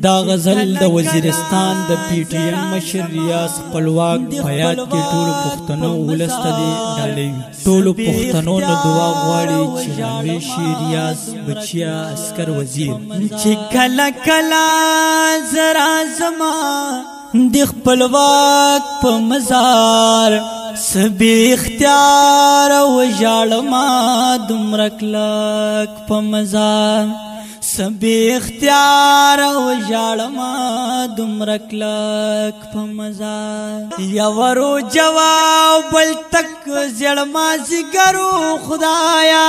دا غزل د وزیرستان د پی ټی ایم مشر ریاض خپلواک بیات کې ټولو پښتنو ولس ته ډالۍ وي. ټولو پښتنو نه دعا غواړي چې نوې شي ریاض بچیا عسکر وزیر چې کله کله زرا زما د خپلواک په مزار سبي اختیار او ژړما دومره کلک په مزار سبي اختیار او ژړما دومره کلک په مزار یورو جواب بل تک زړما زګرو خدایا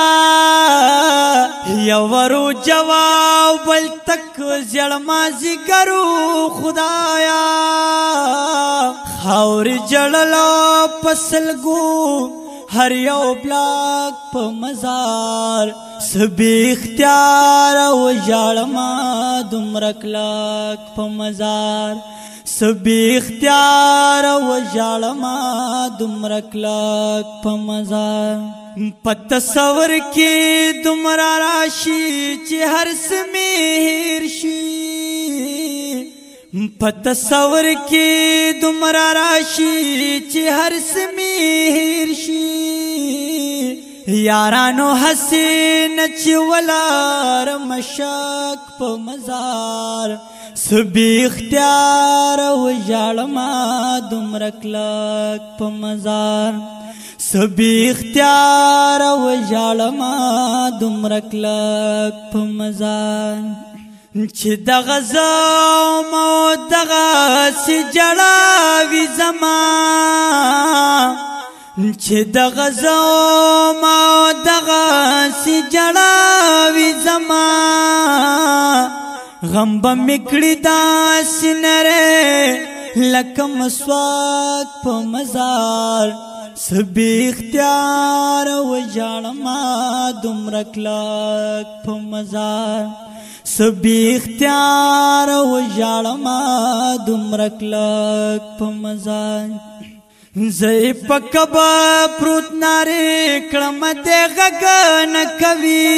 یورو جواب بل تک زړما زګرو خدایا خاور جړلو پسلګو هر یو بلاک په مزار سبي اختیار او ژړما دومره کلک په مزار سبي اختیار او ژړما دومره کلک په مزار په تصور کې دومره راشي چې هر څه مې هېر شي په تصور کې دومره راشي چې هر څه مې هېر شي یارانو حسین چې ولار مشک په مزار سبي اختیار او ژړما دومره کلک په مزار سبي اختیار او ژړما دومره کلک په مزار چې دغه زوم او دغه سي جړاوي زما چې دغه زوم او دغه سي جړاوي زما غم به مکړي داسې نره لکه مسواک په مزار سبي اختیار او ژړما دومره کلک په مزار سبي اختیار او ژړما دومره کلک په مزار زه په کبا پروت ناره کړم دې غږ نه کوي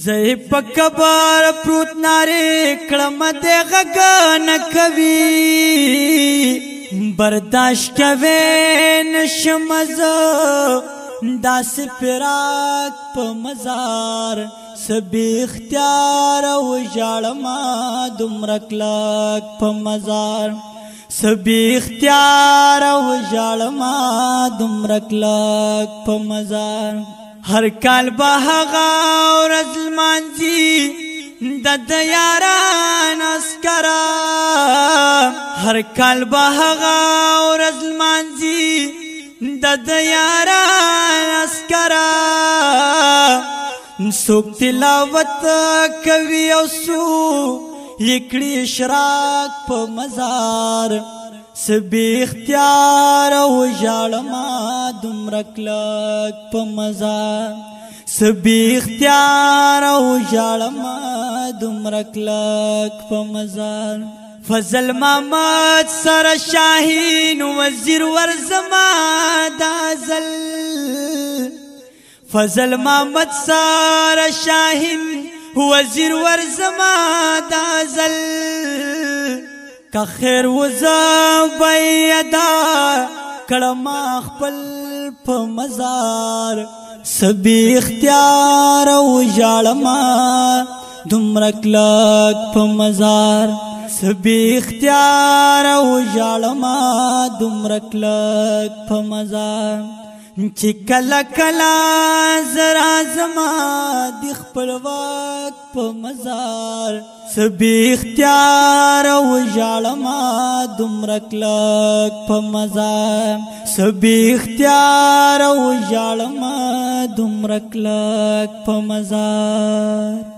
زه په کبا پروت ناره کړم دې غږ نه کوي برداشت کوي نشم زه داسې فراق په مزار سبي اختیار او ژړما دومره کلک په مزار سبي اختیار او ژړما دومره کلک په مزار هر کال به هغه ورځ لمانځي د یاران عسکره هر کال به هغه ورځ لمانځي د یاران عسکره څوک تلاوت کوي او څوک یکړي اشراق په مزار سبي اختیار او ژړما دومره کلک په مزار سبي اختیار او ژړما دومره کلک په مزار فضل محمد سر شاهین وزیر ورزما دازل فضل محمد سر شاهین وزیر ورزما دازل که خیر وزا بیدا کړما خپل په مزار سبي اختیار او ژړما دومره کلک په مزار سبي اختیار او ژړما دومره کلک په مزار چې کله کله زرا زما د خپلواک په مزار سبي اختیار او ژړما دومره کلک په مزار سبي اختیار او ژړما دومره کلک په مزار